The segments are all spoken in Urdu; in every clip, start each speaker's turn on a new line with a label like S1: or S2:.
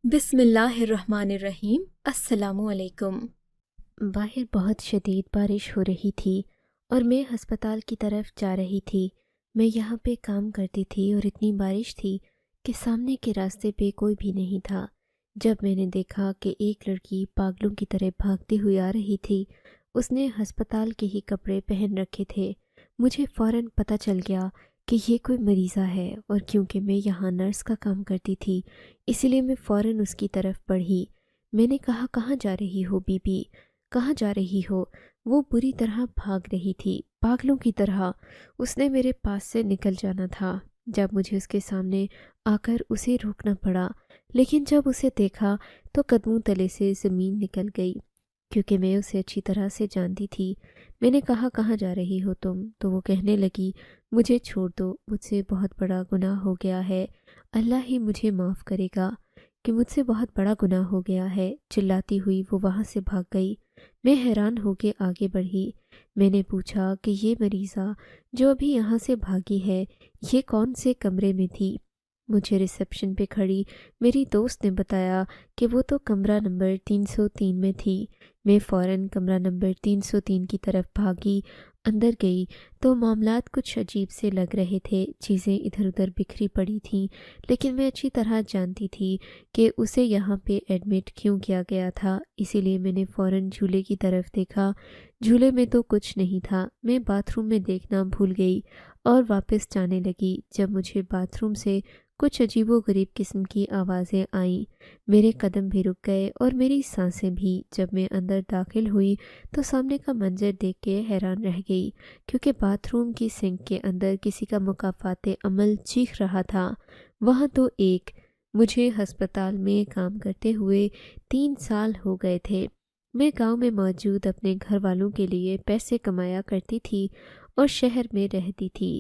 S1: بسم اللہ الرحمن الرحیم۔ السلام علیکم۔
S2: باہر بہت شدید بارش ہو رہی تھی اور میں ہسپتال کی طرف جا رہی تھی۔ میں یہاں پہ کام کرتی تھی اور اتنی بارش تھی کہ سامنے کے راستے پہ کوئی بھی نہیں تھا۔ جب میں نے دیکھا کہ ایک لڑکی پاگلوں کی طرح بھاگتی ہوئی آ رہی تھی، اس نے ہسپتال کے ہی کپڑے پہن رکھے تھے، مجھے فوراً پتہ چل گیا کہ یہ کوئی مریضہ ہے، اور کیونکہ میں یہاں نرس کا کام کرتی تھی اسی لیے میں فوراً اس کی طرف بڑھی۔ میں نے کہا، کہاں جا رہی ہو بی بی، کہاں جا رہی ہو؟ وہ بری طرح بھاگ رہی تھی، پاگلوں کی طرح۔ اس نے میرے پاس سے نکل جانا تھا جب مجھے اس کے سامنے آ کر اسے روکنا پڑا، لیکن جب اسے دیکھا تو قدموں تلے سے زمین نکل گئی، کیونکہ میں اسے اچھی طرح سے جانتی تھی۔ میں نے کہا، کہاں جا رہی ہو تم؟ تو وہ کہنے لگی، مجھے چھوڑ دو، مجھ سے بہت بڑا گناہ ہو گیا ہے، اللہ ہی مجھے معاف کرے گا کہ مجھ سے بہت بڑا گناہ ہو گیا ہے۔ چلاتی ہوئی وہ وہاں سے بھاگ گئی۔ میں حیران ہو کے آگے بڑھی۔ میں نے پوچھا کہ یہ مریضہ جو ابھی یہاں سے بھاگی ہے، یہ کون سے کمرے میں تھی؟ مجھے ریسیپشن پہ کھڑی میری دوست نے بتایا کہ وہ تو کمرہ نمبر 303 میں تھی۔ میں فوراً کمرہ نمبر 303 کی طرف بھاگی۔ اندر گئی تو معاملات کچھ عجیب سے لگ رہے تھے، چیزیں ادھر ادھر بکھری پڑی تھیں، لیکن میں اچھی طرح جانتی تھی کہ اسے یہاں پہ ایڈمٹ کیوں کیا گیا تھا، اسی لیے میں نے فوراً جھولے کی طرف دیکھا۔ جھولے میں تو کچھ نہیں تھا۔ میں باتھ روم میں دیکھنا بھول گئی اور واپس جانے لگی جب مجھے باتھ روم سے کچھ عجیب و غریب قسم کی آوازیں آئیں۔ میرے قدم بھی رک گئے اور میری سانسیں بھی۔ جب میں اندر داخل ہوئی تو سامنے کا منظر دیکھ کے حیران رہ گئی، کیونکہ باتھ روم کی سنک کے اندر کسی کا مکافات عمل چیخ رہا تھا۔ وہاں تو مجھے ہسپتال میں کام کرتے ہوئے 3 سال ہو گئے تھے۔ میں گاؤں میں موجود اپنے گھر والوں کے لیے پیسے کمایا کرتی تھی اور شہر میں رہتی تھی۔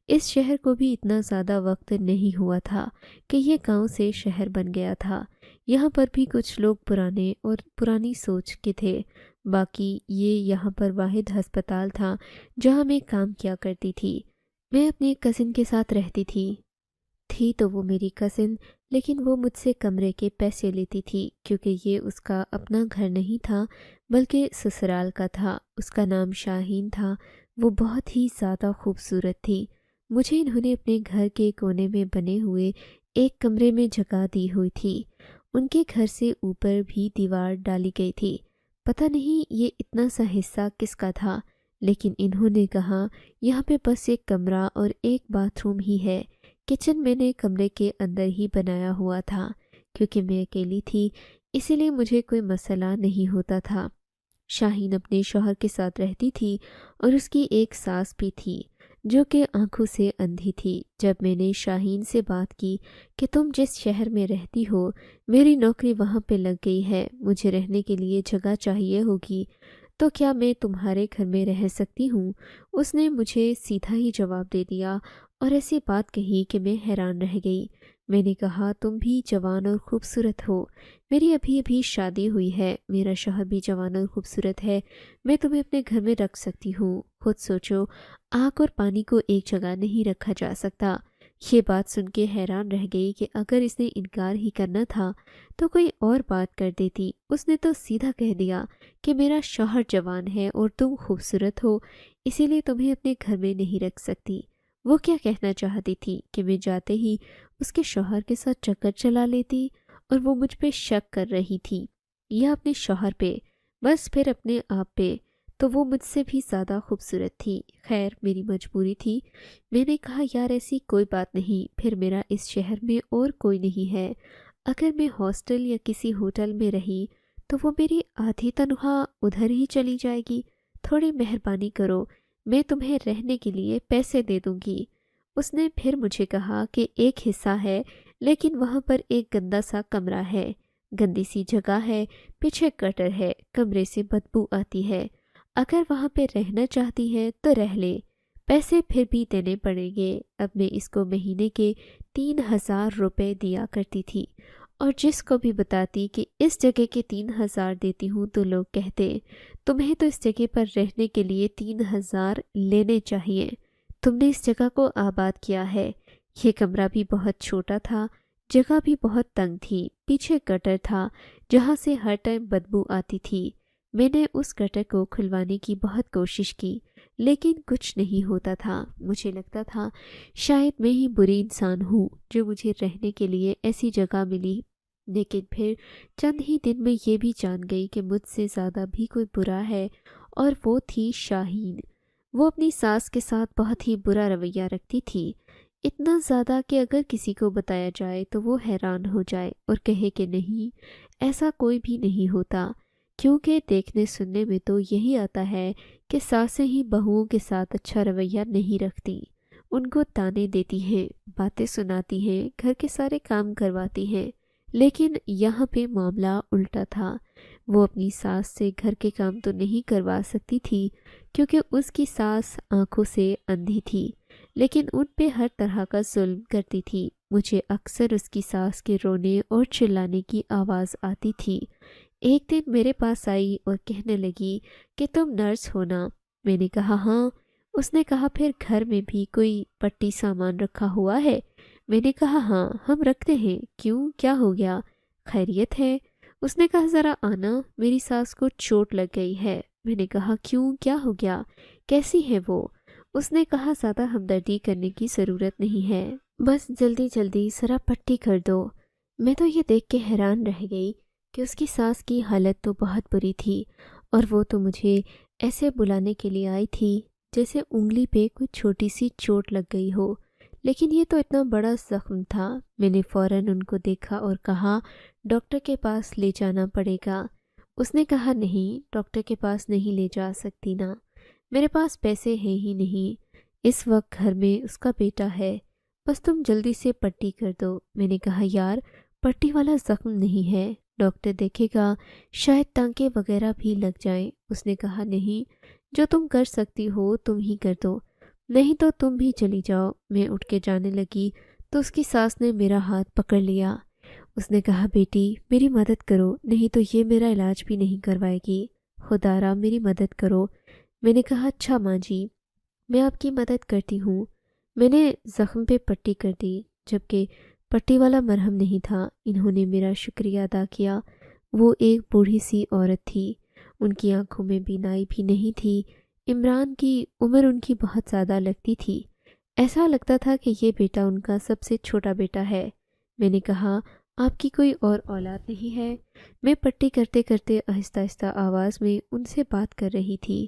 S2: اس شہر کو بھی اتنا زیادہ وقت نہیں ہوا تھا کہ یہ گاؤں سے شہر بن گیا تھا۔ یہاں پر بھی کچھ لوگ پرانے اور پرانی سوچ کے تھے، باقی یہ یہاں پر واحد ہسپتال تھا جہاں میں کام کیا کرتی تھی۔ میں اپنی کزن کے ساتھ رہتی تھی تو وہ میری کزن، لیکن وہ مجھ سے کمرے کے پیسے لیتی تھی کیونکہ یہ اس کا اپنا گھر نہیں تھا بلکہ سسرال کا تھا۔ اس کا نام شاہین تھا۔ وہ بہت ہی زیادہ خوبصورت تھی۔ مجھے انہوں نے اپنے گھر کے کونے میں بنے ہوئے ایک کمرے میں جگہ دی ہوئی تھی۔ ان کے گھر سے اوپر بھی دیوار ڈالی گئی تھی۔ پتہ نہیں یہ اتنا سا حصہ کس کا تھا، لیکن انہوں نے کہا یہاں پہ بس ایک کمرہ اور ایک باتھ روم ہی ہے۔ کچن میں نے کمرے کے اندر ہی بنایا ہوا تھا، کیونکہ میں اکیلی تھی اسی لیے مجھے کوئی مسئلہ نہیں ہوتا تھا۔ شاہین اپنے شوہر کے ساتھ رہتی تھی اور اس کی ایک ساس بھی تھی جو کہ آنکھوں سے اندھی تھی۔ جب میں نے شاہین سے بات کی کہ تم جس شہر میں رہتی ہو، میری نوکری وہاں پہ لگ گئی ہے، مجھے رہنے کے لیے جگہ چاہیے ہوگی، تو کیا میں تمہارے گھر میں رہ سکتی ہوں؟ اس نے مجھے سیدھا ہی جواب دے دیا اور ایسی بات کہی کہ میں حیران رہ گئی۔ میں نے کہا، تم بھی جوان اور خوبصورت ہو، میری ابھی ابھی شادی ہوئی ہے، میرا شوہر بھی جوان اور خوبصورت ہے، میں تمہیں اپنے گھر میں رکھ سکتی ہوں۔ خود سوچو، آگ اور پانی کو ایک جگہ نہیں رکھا جا سکتا۔ یہ بات سن کے حیران رہ گئی کہ اگر اس نے انکار ہی کرنا تھا تو کوئی اور بات کر دیتی۔ اس نے تو سیدھا کہہ دیا کہ میرا شوہر جوان ہے اور تم خوبصورت ہو، اسی لیے تمہیں اپنے گھر میں نہیں رکھ سکتی۔ وہ کیا کہنا چاہتی تھی کہ میں جاتے ہی اس کے شوہر کے ساتھ چکر چلا لیتی، اور وہ مجھ پہ شک کر رہی تھی، یا اپنے شوہر پہ، بس پھر اپنے آپ پہ، تو وہ مجھ سے بھی زیادہ خوبصورت تھی۔ خیر، میری مجبوری تھی۔ میں نے کہا، یار ایسی کوئی بات نہیں، پھر میرا اس شہر میں اور کوئی نہیں ہے، اگر میں ہاسٹل یا کسی ہوٹل میں رہی تو وہ میری آدھی تنخواہ ادھر ہی چلی جائے گی، تھوڑی مہربانی کرو، میں تمہیں رہنے کے لیے پیسے دے دوں گی۔ اس نے پھر مجھے کہا کہ ایک حصہ ہے لیکن وہاں پر ایک گندا سا کمرہ ہے، گندی سی جگہ ہے، پیچھے گٹر ہے، کمرے سے بدبو آتی ہے، اگر وہاں پہ رہنا چاہتی ہے تو رہ لے، پیسے پھر بھی دینے پڑیں گے۔ اب میں اس کو مہینے کے 3,000 روپے دیا کرتی تھی، اور جس کو بھی بتاتی کہ اس جگہ کے 3,000 دیتی ہوں تو لوگ کہتے تمہیں تو اس جگہ پر رہنے کے لیے 3,000 لینے چاہیے، تم نے اس جگہ کو آباد کیا ہے۔ یہ کمرہ بھی بہت چھوٹا تھا، جگہ بھی بہت تنگ تھی، پیچھے گٹر تھا جہاں سے ہر ٹائم بدبو آتی تھی۔ میں نے اس گٹر کو کھلوانے کی بہت کوشش کی لیکن کچھ نہیں ہوتا تھا۔ مجھے لگتا تھا شاید میں ہی بری انسان ہوں جو مجھے رہنے کے لیے ایسی جگہ ملی، لیکن پھر چند ہی دن میں یہ بھی جان گئی کہ مجھ سے زیادہ بھی کوئی برا ہے، اور وہ تھی شاہین۔ وہ اپنی ساس کے ساتھ بہت ہی برا رویہ رکھتی تھی، اتنا زیادہ کہ اگر کسی کو بتایا جائے تو وہ حیران ہو جائے اور کہے کہ نہیں، ایسا کوئی بھی نہیں ہوتا، کیونکہ دیکھنے سننے میں تو یہی آتا ہے کہ ساسیں ہی بہوؤں کے ساتھ اچھا رویہ نہیں رکھتی، ان کو تانے دیتی ہیں، باتیں سناتی ہیں، گھر کے سارے کام کرواتی ہیں۔ لیکن یہاں پہ معاملہ الٹا تھا۔ وہ اپنی ساس سے گھر کے کام تو نہیں کروا سکتی تھی کیونکہ اس کی ساس آنکھوں سے اندھی تھی، لیکن ان پہ ہر طرح کا ظلم کرتی تھی۔ مجھے اکثر اس کی ساس کے رونے اور چلانے کی آواز آتی تھی۔ ایک دن میرے پاس آئی اور کہنے لگی کہ تم نرس ہو نا؟ میں نے کہا ہاں۔ اس نے کہا پھر گھر میں بھی کوئی پٹی سامان رکھا ہوا ہے؟ میں نے کہا ہاں، ہم رکھتے ہیں۔ کیوں، کیا ہو گیا؟ خیریت ہے؟ اس نے کہا ذرا آنا، میری ساس کو چوٹ لگ گئی ہے۔ میں نے کہا کیوں، کیا ہو گیا، کیسی ہے وہ؟ اس نے کہا زیادہ ہمدردی کرنے کی ضرورت نہیں ہے، بس جلدی جلدی ذرا پٹی کر دو۔ میں تو یہ دیکھ کے حیران رہ گئی کہ اس کی ساس کی حالت تو بہت بری تھی، اور وہ تو مجھے ایسے بلانے کے لیے آئی تھی جیسے انگلی پہ کوئی چھوٹی سی چوٹ لگ گئی ہو، لیکن یہ تو اتنا بڑا زخم تھا۔ میں نے فوراً ان کو دیکھا اور کہا ڈاکٹر کے پاس لے جانا پڑے گا۔ اس نے کہا نہیں، ڈاکٹر کے پاس نہیں لے جا سکتی نا، میرے پاس پیسے ہیں ہی نہیں، اس وقت گھر میں اس کا بیٹا ہے، بس تم جلدی سے پٹی کر دو۔ میں نے کہا یار، پٹی والا زخم نہیں ہے، ڈاکٹر دیکھے گا، شاید ٹانکے وغیرہ بھی لگ جائیں۔ اس نے کہا نہیں، جو تم کر سکتی ہو تم ہی کر دو، نہیں تو تم بھی چلی جاؤ۔ میں اٹھ کے جانے لگی تو اس کی ساس نے میرا ہاتھ پکڑ لیا۔ اس نے کہا بیٹی میری مدد کرو، نہیں تو یہ میرا علاج بھی نہیں کروائے گی، خدا را میری مدد کرو۔ میں نے کہا اچھا ماں جی، میں آپ کی مدد کرتی ہوں۔ میں نے زخم پہ پٹی کر دی، جبکہ پٹی والا مرہم نہیں تھا۔ انہوں نے میرا شکریہ ادا کیا۔ وہ ایک بوڑھی سی عورت تھی، ان کی آنکھوں میں بینائی بھی نہیں تھی۔ عمران کی عمر ان کی بہت زیادہ لگتی تھی، ایسا لگتا تھا کہ یہ بیٹا ان کا سب سے چھوٹا بیٹا ہے۔ میں نے کہا آپ کی کوئی اور اولاد نہیں ہے؟ میں پٹی کرتے کرتے آہستہ آہستہ آواز میں ان سے بات کر رہی تھی۔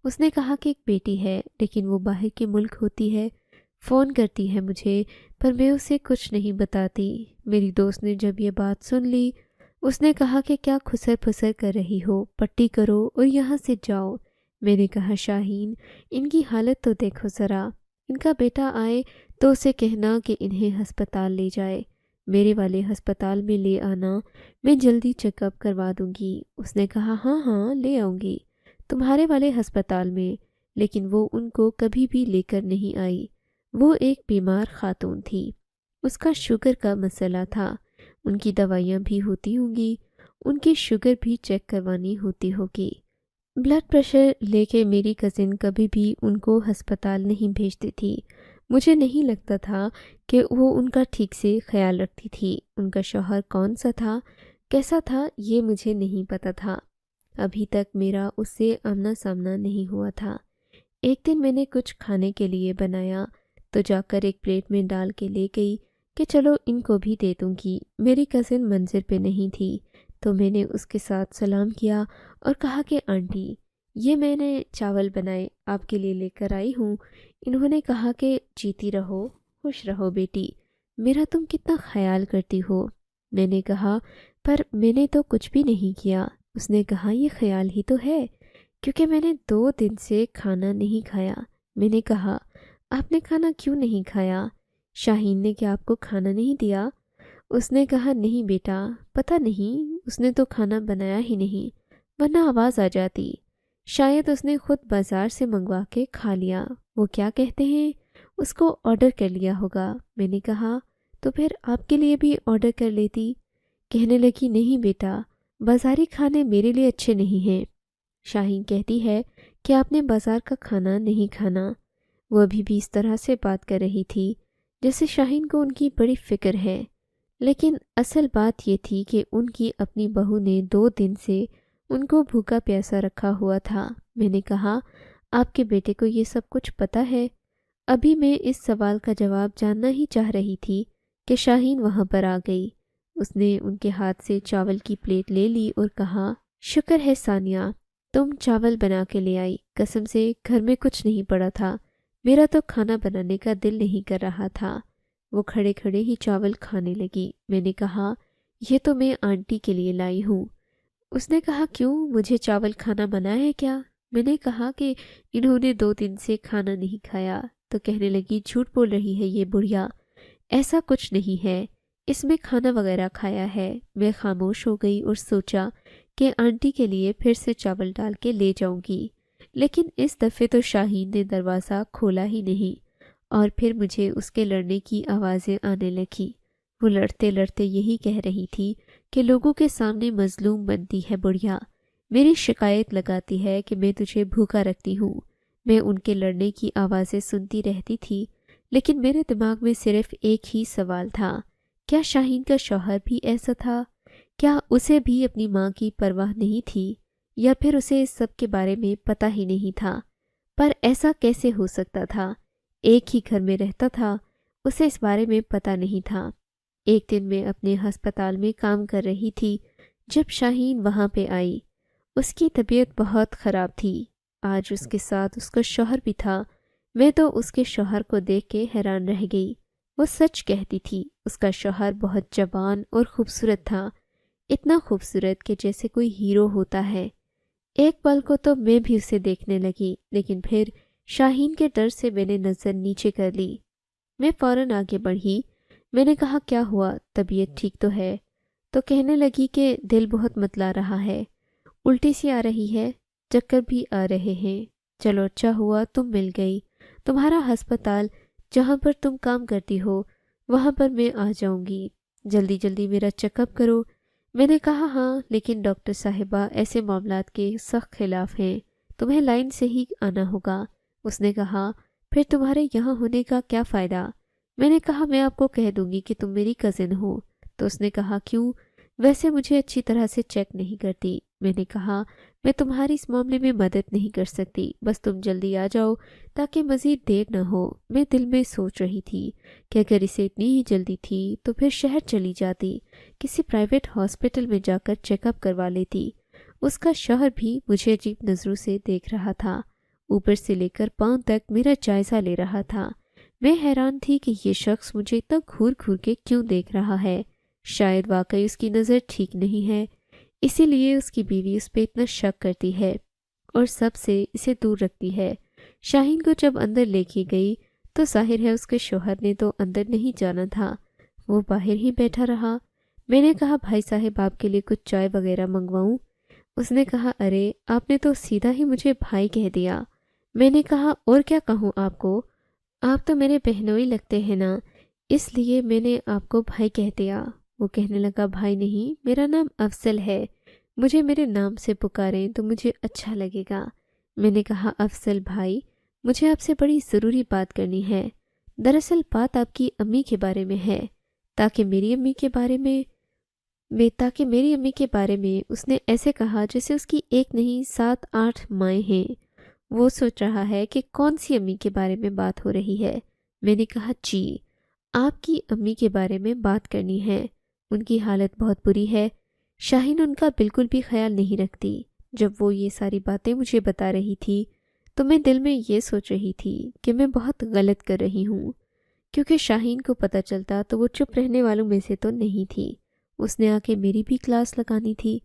S2: اس نے کہا کہ ایک بیٹی ہے، لیکن وہ باہر کے ملک ہوتی ہے، فون کرتی ہے مجھے، پر میں اسے کچھ نہیں بتاتی۔ میری دوست نے جب یہ بات سن لی، اس نے کہا کہ کیا خسر پھسر کر رہی ہو، پٹی کرو اور یہاں سے جاؤ۔ میں نے کہا شاہین، ان کی حالت تو دیکھو ذرا، ان کا بیٹا آئے تو اسے کہنا کہ انہیں ہسپتال لے جائے، میرے والے ہسپتال میں لے آنا، میں جلدی چیک اپ کروا دوں گی۔ اس نے کہا ہاں ہاں لے آؤں گی، تمہارے والے ہسپتال میں۔ لیکن وہ ان کو کبھی بھی لے کر نہیں آئی۔ وہ ایک بیمار خاتون تھی، اس کا شوگر کا مسئلہ تھا، ان کی دوائیاں بھی ہوتی ہوں گی، ان کی شوگر بھی چیک کروانی ہوتی ہوگی۔ بلڈ پریشر لے کے میری کزن کبھی بھی ان کو ہسپتال نہیں بھیجتی تھی۔ مجھے نہیں لگتا تھا کہ وہ ان کا ٹھیک سے خیال رکھتی تھی۔ ان کا شوہر کون سا تھا، کیسا تھا، یہ مجھے نہیں پتا تھا۔ ابھی تک میرا اس سے آمنا سامنا نہیں ہوا تھا۔ ایک دن میں نے کچھ کھانے کے لیے بنایا تو جا کر ایک پلیٹ میں ڈال کے لے گئی کہ چلو ان کو بھی دے دوں گی۔ میری کزن منظر پہ نہیں تھی تو میں نے اس کے ساتھ سلام کیا اور کہا کہ آنٹی، یہ میں نے چاول بنائے آپ کے لیے لے کر آئی ہوں۔ انہوں نے کہا کہ جیتی رہو، خوش رہو بیٹی، میرا تم کتنا خیال کرتی ہو۔ میں نے کہا پر میں نے تو کچھ بھی نہیں کیا۔ اس نے کہا یہ خیال ہی تو ہے، کیونکہ میں نے 2 دن سے کھانا نہیں کھایا۔ میں نے کہا آپ نے کھانا کیوں نہیں کھایا؟ شاہین نے کیا آپ کو کھانا نہیں دیا؟ اس نے کہا نہیں بیٹا، پتہ نہیں، اس نے تو کھانا بنایا ہی نہیں، ورنہ آواز آ جاتی، شاید اس نے خود بازار سے منگوا کے کھا لیا، وہ کیا کہتے ہیں، اس کو آرڈر کر لیا ہوگا۔ میں نے کہا تو پھر آپ کے لیے بھی آرڈر کر لیتی۔ کہنے لگی نہیں بیٹا، بازاری کھانے میرے لیے اچھے نہیں ہیں، شاہین کہتی ہے کہ آپ نے بازار کا کھانا نہیں کھانا۔ وہ ابھی بھی اس طرح سے بات کر رہی تھی جیسے شاہین کو ان کی بڑی فکر ہے، لیکن اصل بات یہ تھی کہ ان کی اپنی بہو نے 2 دن سے ان کو بھوکا پیاسا رکھا ہوا تھا۔ میں نے کہا آپ کے بیٹے کو یہ سب کچھ پتہ ہے؟ ابھی میں اس سوال کا جواب جاننا ہی چاہ رہی تھی کہ شاہین وہاں پر آ گئی۔ اس نے ان کے ہاتھ سے چاول کی پلیٹ لے لی اور کہا شکر ہے ثانیہ تم چاول بنا کے لے آئی، قسم سے گھر میں کچھ نہیں پڑا تھا، میرا تو کھانا بنانے کا دل نہیں کر رہا تھا۔ وہ کھڑے کھڑے ہی چاول کھانے لگی۔ میں نے کہا یہ تو میں آنٹی کے لیے لائی ہوں۔ اس نے کہا کیوں، مجھے چاول کھانا منع ہے کیا؟ میں نے کہا کہ انہوں نے 2 دن سے کھانا نہیں کھایا۔ تو کہنے لگی جھوٹ بول رہی ہے یہ بڑھیا، ایسا کچھ نہیں ہے، اس میں کھانا وغیرہ کھایا ہے۔ میں خاموش ہو گئی اور سوچا کہ آنٹی کے لیے پھر سے چاول ڈال کے لے جاؤں گی، لیکن اس دفعے تو شاہین نے دروازہ کھولا ہی نہیں، اور پھر مجھے اس کے لڑنے کی آوازیں آنے لگیں۔ وہ لڑتے لڑتے یہی کہہ رہی تھی کہ لوگوں کے سامنے مظلوم بنتی ہے بڑھیا، میری شکایت لگاتی ہے کہ میں تجھے بھوکا رکھتی ہوں۔ میں ان کے لڑنے کی آوازیں سنتی رہتی تھی، لیکن میرے دماغ میں صرف ایک ہی سوال تھا، کیا شاہین کا شوہر بھی ایسا تھا؟ کیا اسے بھی اپنی ماں کی پرواہ نہیں تھی، یا پھر اسے اس سب کے بارے میں پتہ ہی نہیں تھا؟ پر ایسا کیسے ہو سکتا تھا؟ ایک ہی گھر میں رہتا تھا، اسے اس بارے میں پتہ نہیں تھا۔ ایک دن میں اپنے ہسپتال میں کام کر رہی تھی جب شاہین وہاں پہ آئی۔ اس کی طبیعت بہت خراب تھی، آج اس کے ساتھ اس کا شوہر بھی تھا۔ میں تو اس کے شوہر کو دیکھ کے حیران رہ گئی۔ وہ سچ کہتی تھی، اس کا شوہر بہت جوان اور خوبصورت تھا، اتنا خوبصورت کہ جیسے کوئی ہیرو ہوتا ہے۔ ایک پل کو تو میں بھی اسے دیکھنے لگی، لیکن پھر شاہین کے ڈر سے میں نے نظر نیچے کر لی۔ میں فوراً آگے بڑھی۔ میں نے کہا کیا ہوا، طبیعت ٹھیک تو ہے؟ تو کہنے لگی کہ دل بہت متلا رہا ہے، الٹی سی آ رہی ہے، چکر بھی آ رہے ہیں۔ چلو اچھا ہوا تم مل گئی، تمہارا ہسپتال جہاں پر تم کام کرتی ہو وہاں پر میں آ جاؤں گی، جلدی جلدی میرا چیک اپ کرو۔ میں نے کہا ہاں، لیکن ڈاکٹر صاحبہ ایسے معاملات کے سخت خلاف ہیں، تمہیں لائن سے ہی آنا ہوگا۔ اس نے کہا پھر تمہارے یہاں ہونے کا کیا فائدہ؟ میں نے کہا میں آپ کو کہہ دوں گی کہ تم میری کزن ہو۔ تو اس نے کہا کیوں، ویسے مجھے اچھی طرح سے چیک نہیں کرتی۔ میں نے کہا میں تمہاری اس معاملے میں مدد نہیں کر سکتی، بس تم جلدی آ جاؤ تاکہ مزید دیر نہ ہو۔ میں دل میں سوچ رہی تھی کہ اگر اسے اتنی ہی جلدی تھی تو پھر شہر چلی جاتی، کسی پرائیویٹ ہاسپٹل میں جا کر چیک اپ کروا لیتی۔ اس کا شوہر بھی مجھے عجیب نظروں سے دیکھ رہا تھا، اوپر سے لے کر پاؤں تک میرا جائزہ لے رہا تھا۔ میں حیران تھی کہ یہ شخص مجھے اتنا گھور گھور کے کیوں دیکھ رہا ہے۔ شاید واقعی اس کی نظر ٹھیک نہیں ہے، اسی لیے اس کی بیوی اس پہ اتنا شک کرتی ہے اور سب سے اسے دور رکھتی ہے۔ شاہین کو جب اندر لے کے گئی تو ظاہر ہے اس کے شوہر نے تو اندر نہیں جانا تھا، وہ باہر ہی بیٹھا رہا۔ میں نے کہا بھائی صاحب آپ کے لیے کچھ چائے وغیرہ منگواؤں؟ اس نے کہا ارے آپ نے تو سیدھا ہی مجھے بھائی کہہ دیا۔ میں نے کہا اور کیا کہوں آپ کو، آپ تو میرے بہنوئی لگتے ہیں نا، اس لیے میں نے آپ کو بھائی کہہ دیا۔ وہ کہنے لگا بھائی نہیں، میرا نام افضل ہے، مجھے میرے نام سے پکاریں تو مجھے اچھا لگے گا۔ میں نے کہا افضل بھائی مجھے آپ سے بڑی ضروری بات کرنی ہے، دراصل بات آپ کی امی کے بارے میں ہے، تاکہ میری امی کے بارے میں اس نے ایسے کہا جیسے اس کی ایک نہیں 7-8 مائیں ہیں۔ وہ سوچ رہا ہے کہ کون سی امی کے بارے میں بات ہو رہی ہے۔ میں نے کہا جی آپ کی امی کے بارے میں بات کرنی ہے، ان کی حالت بہت بری ہے، شاہین ان کا بالکل بھی خیال نہیں رکھتی۔ جب وہ یہ ساری باتیں مجھے بتا رہی تھی تو میں دل میں یہ سوچ رہی تھی کہ میں بہت غلط کر رہی ہوں، کیونکہ شاہین کو پتہ چلتا تو وہ چپ رہنے والوں میں سے تو نہیں تھی، اس نے آ کے میری بھی کلاس لگانی تھی۔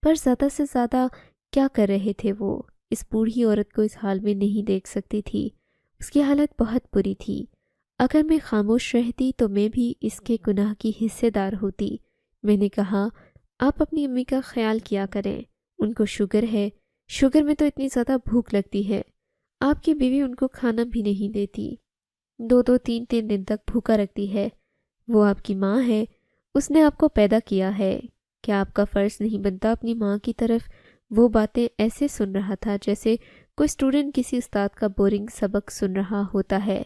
S2: پر زیادہ سے زیادہ کیا کر رہے تھے وہ، اس بوڑھی عورت کو اس حال میں نہیں دیکھ سکتی تھی، اس کی حالت بہت بری تھی۔ اگر میں خاموش رہتی تو میں بھی اس کے گناہ کی حصے دار ہوتی۔ میں نے کہا آپ اپنی امی کا خیال کیا کریں، ان کو شوگر ہے، شوگر میں تو اتنی زیادہ بھوک لگتی ہے، آپ کی بیوی ان کو کھانا بھی نہیں دیتی، 2-2 3-3 دن تک بھوکا رکھتی ہے، وہ آپ کی ماں ہے، اس نے آپ کو پیدا کیا ہے، کیا آپ کا فرض نہیں بنتا اپنی ماں کی طرف؟ وہ باتیں ایسے سن رہا تھا جیسے کوئی اسٹوڈنٹ کسی استاد کا بورنگ سبق سن رہا ہوتا ہے۔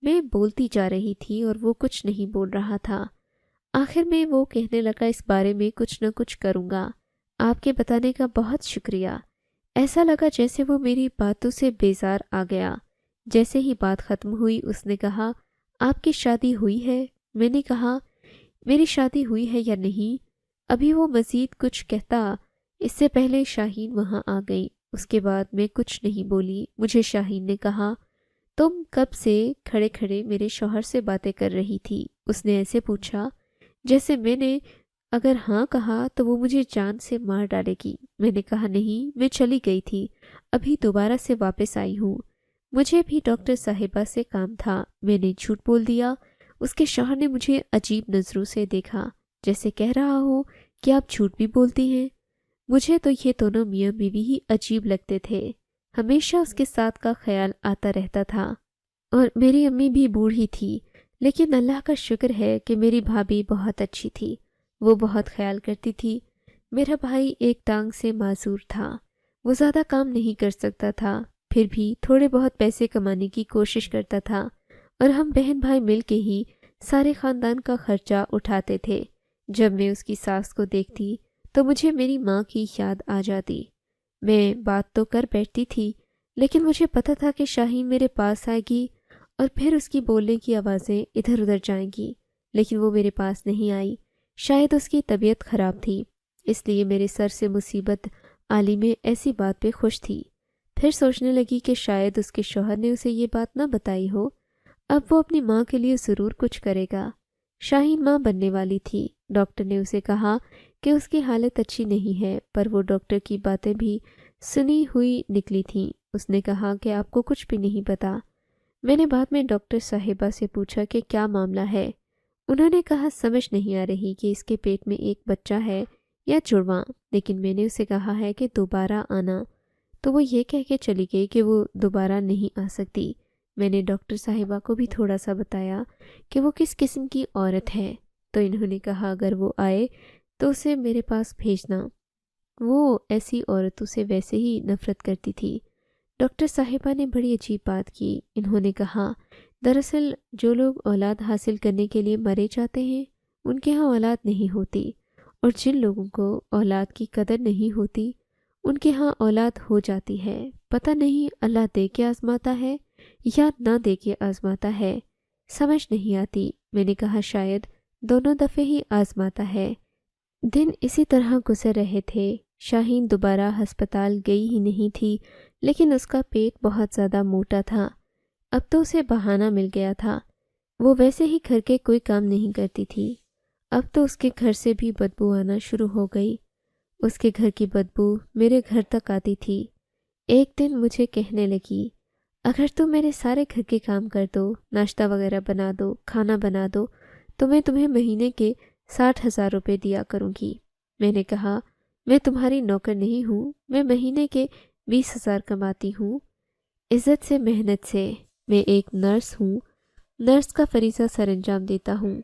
S2: میں بولتی جا رہی تھی اور وہ کچھ نہیں بول رہا تھا۔ آخر میں وہ کہنے لگا اس بارے میں کچھ نہ کچھ کروں گا، آپ کے بتانے کا بہت شکریہ۔ ایسا لگا جیسے وہ میری باتوں سے بیزار آ گیا۔ جیسے ہی بات ختم ہوئی اس نے کہا، آپ کی شادی ہوئی ہے؟ میں نے کہا، میری شادی ہوئی ہے یا نہیں؟ ابھی وہ مزید کچھ کہتا اس سے پہلے شاہین وہاں آ گئی۔ اس کے بعد میں کچھ نہیں بولی۔ مجھے شاہین نے کہا، تم کب سے کھڑے کھڑے میرے شوہر سے باتیں کر رہی تھی؟ اس نے ایسے پوچھا جیسے میں نے اگر ہاں کہا تو وہ مجھے جان سے مار ڈالے گی۔ میں نے کہا، نہیں، میں چلی گئی تھی، ابھی دوبارہ سے واپس آئی ہوں، مجھے بھی ڈاکٹر صاحبہ سے کام تھا۔ میں نے جھوٹ بول دیا۔ اس کے شوہر نے مجھے عجیب نظروں سے دیکھا، جیسے کہہ رہا ہو کہ آپ جھوٹ بھی بولتی ہیں۔ مجھے تو یہ دونوں میاں بیوی ہی عجیب لگتے تھے، ہمیشہ اس کے ساتھ کا خیال آتا رہتا تھا۔ اور میری امی بھی بوڑھی تھی، لیکن اللہ کا شکر ہے کہ میری بھابھی بہت اچھی تھی، وہ بہت خیال کرتی تھی۔ میرا بھائی ایک ٹانگ سے معذور تھا، وہ زیادہ کام نہیں کر سکتا تھا، پھر بھی تھوڑے بہت پیسے کمانے کی کوشش کرتا تھا، اور ہم بہن بھائی مل کے ہی سارے خاندان کا خرچہ اٹھاتے تھے۔ جب میں اس کی ساس کو دیکھتی تو مجھے میری ماں کی یاد آ جاتی۔ میں بات تو کر بیٹھتی تھی، لیکن مجھے پتہ تھا کہ شاہین میرے پاس آئے گی اور پھر اس کی بولنے کی آوازیں ادھر ادھر جائیں گی، لیکن وہ میرے پاس نہیں آئی۔ شاید اس کی طبیعت خراب تھی، اس لیے میرے سر سے مصیبت عالی میں ایسی بات پہ خوش تھی۔ پھر سوچنے لگی کہ شاید اس کے شوہر نے اسے یہ بات نہ بتائی ہو، اب وہ اپنی ماں کے لیے ضرور کچھ کرے گا۔ شاہین ماں بننے والی تھی۔ ڈاکٹر نے اسے کہا کہ اس کی حالت اچھی نہیں ہے، پر وہ ڈاکٹر کی باتیں بھی سنی ہوئی نکلی تھیں۔ اس نے کہا کہ آپ کو کچھ بھی نہیں پتا۔ میں نے بعد میں ڈاکٹر صاحبہ سے پوچھا کہ کیا معاملہ ہے۔ انہوں نے کہا، سمجھ نہیں آ رہی کہ اس کے پیٹ میں ایک بچہ ہے یا جڑواں، لیکن میں نے اسے کہا ہے کہ دوبارہ آنا، تو وہ یہ کہہ کے چلی گئی کہ وہ دوبارہ نہیں آ سکتی۔ میں نے ڈاکٹر صاحبہ کو بھی تھوڑا سا بتایا کہ وہ کس قسم کی عورت ہے، تو انہوں نے کہا اگر وہ آئے تو اسے میرے پاس بھیجنا، وہ ایسی عورتوں سے ویسے ہی نفرت کرتی تھی۔ ڈاکٹر صاحبہ نے بڑی عجیب بات کی۔ انہوں نے کہا، دراصل جو لوگ اولاد حاصل کرنے کے لیے مرے جاتے ہیں ان کے ہاں اولاد نہیں ہوتی، اور جن لوگوں کو اولاد کی قدر نہیں ہوتی ان کے ہاں اولاد ہو جاتی ہے۔ پتہ نہیں اللہ دے کے آزماتا ہے یا نہ دے کے آزماتا ہے، سمجھ نہیں آتی۔ میں نے کہا شاید دونوں دفعے ہی آزماتا ہے۔ دن اسی طرح گزر رہے تھے۔ شاہین دوبارہ ہسپتال گئی ہی نہیں تھی، لیکن اس کا پیٹ بہت زیادہ موٹا تھا۔ اب تو اسے بہانہ مل گیا تھا، وہ ویسے ہی گھر کے کوئی کام نہیں کرتی تھی، اب تو اس کے گھر سے بھی بدبو آنا شروع ہو گئی۔ اس کے گھر کی بدبو میرے گھر تک آتی تھی۔ ایک دن مجھے کہنے لگی، اگر تم میرے سارے گھر کے کام کر دو، ناشتہ وغیرہ بنا دو، کھانا بنا دو، تو میں تمہیں مہینے کے 60,000 روپے دیا کروں گی۔ میں نے کہا، میں تمہاری نوکر نہیں ہوں، میں مہینے کے 20,000 کماتی ہوں، عزت سے، محنت سے۔ میں ایک نرس ہوں، نرس کا فریضہ سر انجام دیتا ہوں،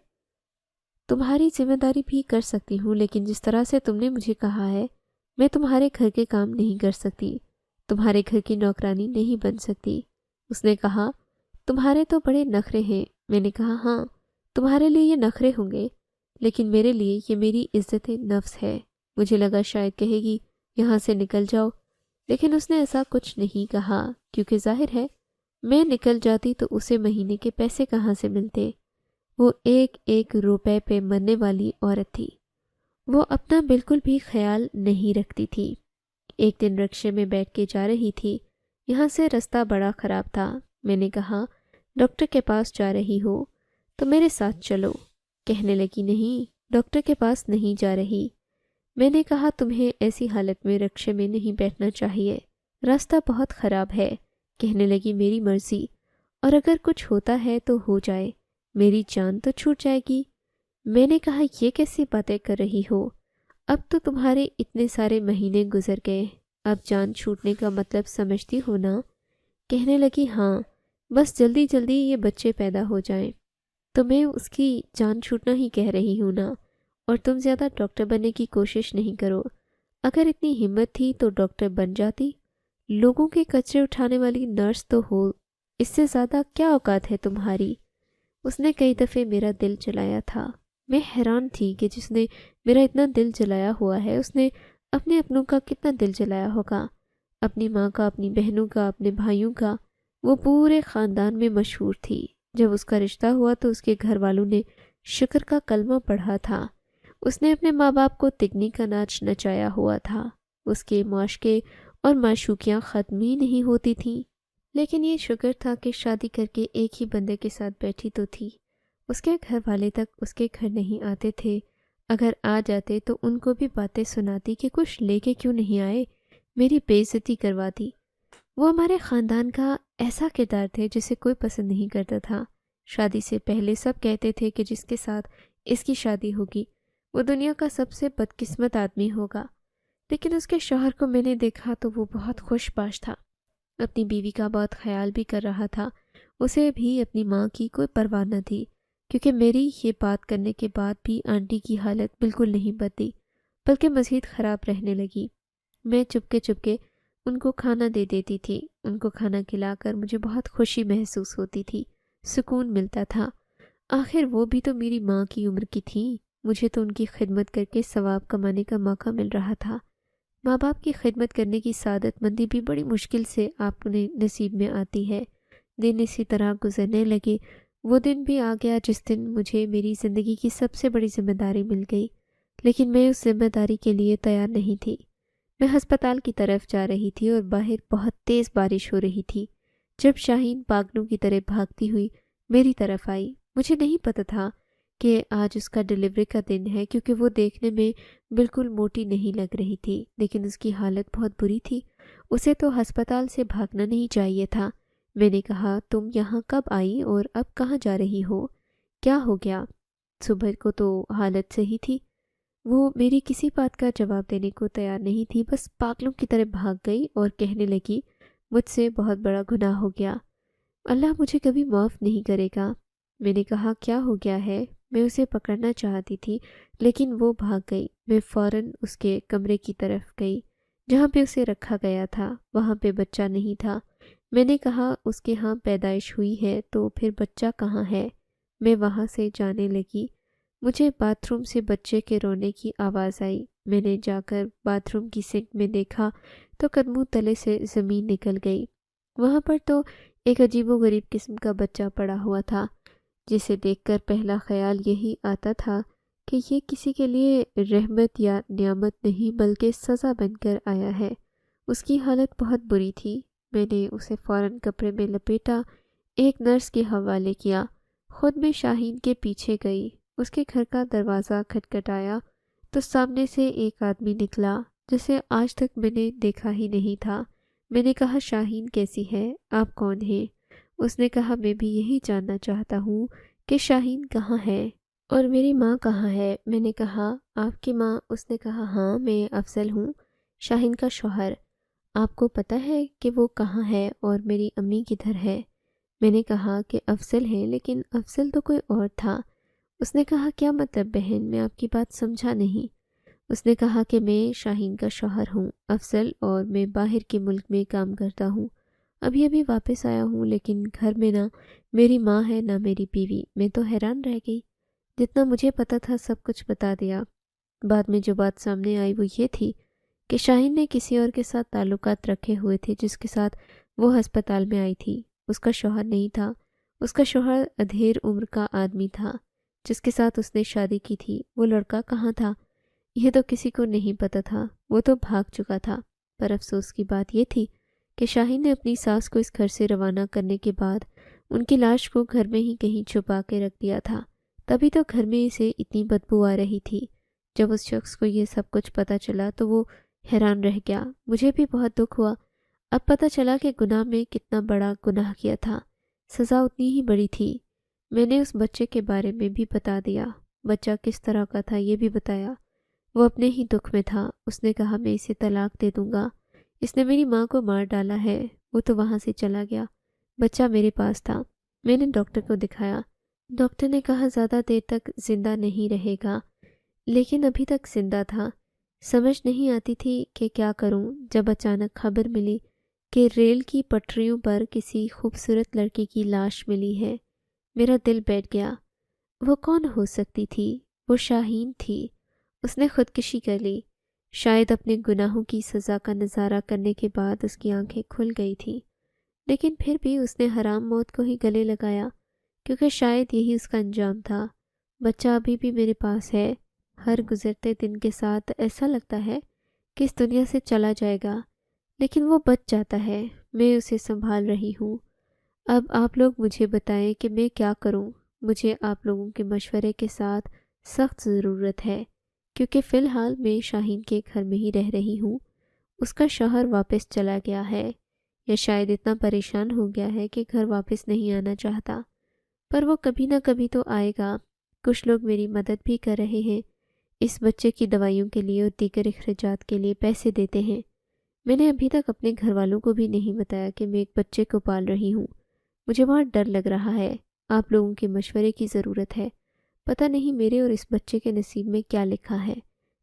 S2: تمہاری ذمہ داری بھی کر سکتی ہوں، لیکن جس طرح سے تم نے مجھے کہا ہے میں تمہارے گھر کے کام نہیں کر سکتی، تمہارے گھر کی نوکرانی نہیں بن سکتی۔ اس نے کہا، تمہارے تو بڑے نخرے ہیں۔ میں نے کہا، ہاں تمہارے لیے یہ نخرے ہوں گے، لیکن میرے لیے یہ میری عزت نفس ہے۔ مجھے لگا شاید کہے گی یہاں سے نکل جاؤ، لیکن اس نے ایسا کچھ نہیں کہا، کیونکہ ظاہر ہے میں نکل جاتی تو اسے مہینے کے پیسے کہاں سے ملتے۔ وہ ایک ایک روپے پہ مرنے والی عورت تھی، وہ اپنا بالکل بھی خیال نہیں رکھتی تھی۔ ایک دن رکشے میں بیٹھ کے جا رہی تھی، یہاں سے رستہ بڑا خراب تھا۔ میں نے کہا، ڈاکٹر کے پاس جا رہی ہو تو میرے ساتھ چلو۔ کہنے لگی، نہیں، ڈاکٹر کے پاس نہیں جا رہی۔ میں نے کہا، تمہیں ایسی حالت میں رکشے میں نہیں بیٹھنا چاہیے، راستہ بہت خراب ہے۔ کہنے لگی، میری مرضی، اور اگر کچھ ہوتا ہے تو ہو جائے، میری جان تو چھوٹ جائے گی۔ میں نے کہا، یہ کیسی باتیں کر رہی ہو، اب تو تمہارے اتنے سارے مہینے گزر گئے، اب جان چھوٹنے کا مطلب سمجھتی ہو نا؟ کہنے لگی، ہاں، بس جلدی جلدی یہ بچے پیدا ہو جائیں تو میں اس کی جان چھوٹنا ہی کہہ رہی ہوں نا۔ اور تم زیادہ ڈاکٹر بننے کی کوشش نہیں کرو، اگر اتنی ہمت تھی تو ڈاکٹر بن جاتی، لوگوں کے کچرے اٹھانے والی نرس تو ہو، اس سے زیادہ کیا اوقات ہے تمہاری۔ اس نے کئی دفعے میرا دل جلایا تھا، میں حیران تھی کہ جس نے میرا اتنا دل جلایا ہوا ہے اس نے اپنے اپنوں کا کتنا دل جلایا ہوگا، اپنی ماں کا، اپنی بہنوں کا، اپنے بھائیوں کا۔ وہ پورے خاندان میں مشہور تھی۔ جب اس کا رشتہ ہوا تو اس کے گھر والوں نے شکر کا کلمہ پڑھا تھا۔ اس نے اپنے ماں باپ کو تگنی کا ناچ نچایا ہوا تھا۔ اس کے معاشقے اور معشوقیاں ختم ہی نہیں ہوتی تھیں۔ لیکن یہ شکر تھا کہ شادی کر کے ایک ہی بندے کے ساتھ بیٹھی تو تھی۔ اس کے گھر والے تک اس کے گھر نہیں آتے تھے، اگر آ جاتے تو ان کو بھی باتیں سناتی کہ کچھ لے کے کیوں نہیں آئے، میری بے عزتی کرواتی۔ وہ ہمارے خاندان کا ایسا کردار تھے جسے کوئی پسند نہیں کرتا تھا۔ شادی سے پہلے سب کہتے تھے کہ جس کے ساتھ اس کی شادی ہوگی وہ دنیا کا سب سے بدقسمت آدمی ہوگا، لیکن اس کے شوہر کو میں نے دیکھا تو وہ بہت خوش باش تھا، اپنی بیوی کا بہت خیال بھی کر رہا تھا۔ اسے بھی اپنی ماں کی کوئی پرواہ نہ تھی، کیونکہ میری یہ بات کرنے کے بعد بھی آنٹی کی حالت بالکل نہیں بدلی، بلکہ مزید خراب رہنے لگی۔ میں چپکے ان کو کھانا دے دیتی تھی۔ ان کو کھانا کھلا کر مجھے بہت خوشی محسوس ہوتی تھی، سکون ملتا تھا۔ آخر وہ بھی تو میری ماں کی عمر کی تھیں، مجھے تو ان کی خدمت کر کے ثواب کمانے کا موقع مل رہا تھا۔ ماں باپ کی خدمت کرنے کی سعادت مندی بھی بڑی مشکل سے آپ نے نصیب میں آتی ہے۔ دن اسی طرح گزرنے لگے۔ وہ دن بھی آ گیا جس دن مجھے میری زندگی کی سب سے بڑی ذمہ داری مل گئی، لیکن میں اس ذمہ داری کے لیے تیار نہیں تھی۔ میں ہسپتال کی طرف جا رہی تھی اور باہر بہت تیز بارش ہو رہی تھی جب شاہین پاگلوں کی طرح بھاگتی ہوئی میری طرف آئی۔ مجھے نہیں پتہ تھا کہ آج اس کا ڈیلیوری کا دن ہے، کیونکہ وہ دیکھنے میں بالکل موٹی نہیں لگ رہی تھی، لیکن اس کی حالت بہت بری تھی۔ اسے تو ہسپتال سے بھاگنا نہیں چاہیے تھا۔ میں نے کہا، تم یہاں کب آئی اور اب کہاں جا رہی ہو؟ کیا ہو گیا؟ صبح کو تو حالت صحیح تھی۔ وہ میری کسی بات کا جواب دینے کو تیار نہیں تھی، بس پاگلوں کی طرح بھاگ گئی اور کہنے لگی، مجھ سے بہت بڑا گناہ ہو گیا، اللہ مجھے کبھی معاف نہیں کرے گا۔ میں نے کہا، کیا ہو گیا ہے؟ میں اسے پکڑنا چاہتی تھی لیکن وہ بھاگ گئی۔ میں فوراً اس کے کمرے کی طرف گئی جہاں پہ اسے رکھا گیا تھا۔ وہاں پہ بچہ نہیں تھا۔ میں نے کہا، اس کے ہاں پیدائش ہوئی ہے تو پھر بچہ کہاں ہے؟ میں وہاں سے جانے لگی۔ مجھے باتھ روم سے بچے کے رونے کی آواز آئی۔ میں نے جا کر باتھ روم کی سنک میں دیکھا تو قدموں تلے سے زمین نکل گئی۔ وہاں پر تو ایک عجیب و غریب قسم کا بچہ پڑا ہوا تھا، جسے دیکھ کر پہلا خیال یہی آتا تھا کہ یہ کسی کے لیے رحمت یا نعمت نہیں بلکہ سزا بن کر آیا ہے۔ اس کی حالت بہت بری تھی۔ میں نے اسے فوراً کپڑے میں لپیٹا، ایک نرس کے حوالے کیا، خود میں شاہین کے پیچھے گئی۔ اس کے گھر کا دروازہ کھٹکھٹایا تو سامنے سے ایک آدمی نکلا جسے آج تک میں نے دیکھا ہی نہیں تھا۔ میں نے کہا، شاہین کیسی ہے؟ آپ کون ہیں؟ اس نے کہا، میں بھی یہی جاننا چاہتا ہوں کہ شاہین کہاں ہے اور میری ماں کہاں ہے۔ میں نے کہا، آپ کی ماں؟ اس نے کہا، ہاں میں افضل ہوں، شاہین کا شوہر۔ آپ کو پتہ ہے کہ وہ کہاں ہے اور میری امی کدھر ہے؟ میں نے کہا کہ افضل ہے، لیکن افضل تو کوئی اور تھا۔ اس نے کہا، کیا مطلب بہن؟ میں آپ کی بات سمجھا نہیں۔ اس نے کہا کہ میں شاہین کا شوہر ہوں افضل، اور میں باہر کے ملک میں کام کرتا ہوں، ابھی واپس آیا ہوں، لیکن گھر میں نہ میری ماں ہے نہ میری بیوی۔ میں تو حیران رہ گئی، جتنا مجھے پتا تھا سب کچھ بتا دیا۔ بعد میں جو بات سامنے آئی وہ یہ تھی کہ شاہین نے کسی اور کے ساتھ تعلقات رکھے ہوئے تھے جس کے ساتھ وہ ہسپتال میں آئی تھی۔ اس کا شوہر نہیں تھا، اس کا شوہر ادھیر عمر کا آدمی تھا جس کے ساتھ اس نے شادی کی تھی۔ وہ لڑکا کہاں تھا یہ تو کسی کو نہیں پتا تھا، وہ تو بھاگ چکا تھا۔ پر افسوس کی بات یہ تھی کہ شاہین نے اپنی ساس کو اس گھر سے روانہ کرنے کے بعد ان کی لاش کو گھر میں ہی کہیں چھپا کے رکھ دیا تھا، تبھی تو گھر میں اسے اتنی بدبو آ رہی تھی۔ جب اس شخص کو یہ سب کچھ پتہ چلا تو وہ حیران رہ گیا۔ مجھے بھی بہت دکھ ہوا۔ اب پتہ چلا کہ گناہ میں کتنا بڑا گناہ کیا تھا، سزا اتنی ہی بڑی تھی۔ میں نے اس بچے کے بارے میں بھی بتا دیا، بچہ کس طرح کا تھا یہ بھی بتایا۔ وہ اپنے ہی دکھ میں تھا۔ اس نے کہا، میں اسے طلاق دے دوں گا، اس نے میری ماں کو مار ڈالا ہے۔ وہ تو وہاں سے چلا گیا، بچہ میرے پاس تھا۔ میں نے ڈاکٹر کو دکھایا، ڈاکٹر نے کہا زیادہ دیر تک زندہ نہیں رہے گا، لیکن ابھی تک زندہ تھا۔ سمجھ نہیں آتی تھی کہ کیا کروں، جب اچانک خبر ملی کہ ریل کی پٹریوں پر کسی خوبصورت لڑکی کی لاش ملی ہے۔ میرا دل بیٹھ گیا۔ وہ کون ہو سکتی تھی؟ وہ شاہین تھی۔ اس نے خودکشی کر لی۔ شاید اپنے گناہوں کی سزا کا نظارہ کرنے کے بعد اس کی آنکھیں کھل گئی تھیں، لیکن پھر بھی اس نے حرام موت کو ہی گلے لگایا، کیونکہ شاید یہی اس کا انجام تھا۔ بچہ ابھی بھی میرے پاس ہے۔ ہر گزرتے دن کے ساتھ ایسا لگتا ہے کہ اس دنیا سے چلا جائے گا، لیکن وہ بچ جاتا ہے۔ میں اسے سنبھال رہی ہوں۔ اب آپ لوگ مجھے بتائیں کہ میں کیا کروں۔ مجھے آپ لوگوں کے مشورے کے ساتھ سخت ضرورت ہے، کیونکہ فی الحال میں شاہین کے گھر میں ہی رہ رہی ہوں۔ اس کا شوہر واپس چلا گیا ہے، یا شاید اتنا پریشان ہو گیا ہے کہ گھر واپس نہیں آنا چاہتا، پر وہ کبھی نہ کبھی تو آئے گا۔ کچھ لوگ میری مدد بھی کر رہے ہیں، اس بچے کی دوائیوں کے لیے اور دیگر اخراجات کے لیے پیسے دیتے ہیں۔ میں نے ابھی تک اپنے گھر والوں کو بھی نہیں بتایا کہ میں ایک بچے کو پال رہی ہوں۔ مجھے بہت ڈر لگ رہا ہے۔ آپ لوگوں کے مشورے کی ضرورت ہے۔ پتہ نہیں میرے اور اس بچے کے نصیب میں کیا لکھا ہے،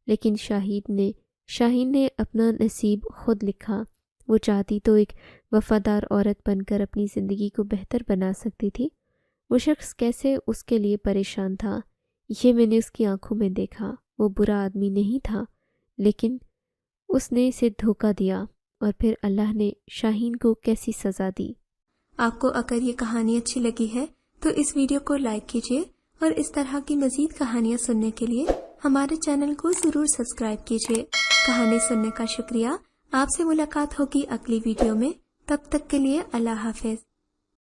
S2: لیکن شاہین نے اپنا نصیب خود لکھا۔ وہ چاہتی تو ایک وفادار عورت بن کر اپنی زندگی کو بہتر بنا سکتی تھی۔ وہ شخص کیسے اس کے لیے پریشان تھا، یہ میں نے اس کی آنکھوں میں دیکھا۔ وہ برا آدمی نہیں تھا، لیکن اس نے اسے دھوکہ دیا، اور پھر اللہ نے شاہین کو کیسی سزا دی۔
S1: آپ کو اگر یہ کہانی اچھی لگی ہے تو اس ویڈیو کو لائک کیجیے، اور اس طرح کی مزید کہانیاں سننے کے لیے ہمارے چینل کو ضرور سبسکرائب کیجیے۔ کہانی سننے کا شکریہ۔ آپ سے ملاقات ہوگی اگلی ویڈیو میں۔ تب تک کے لیے اللہ حافظ۔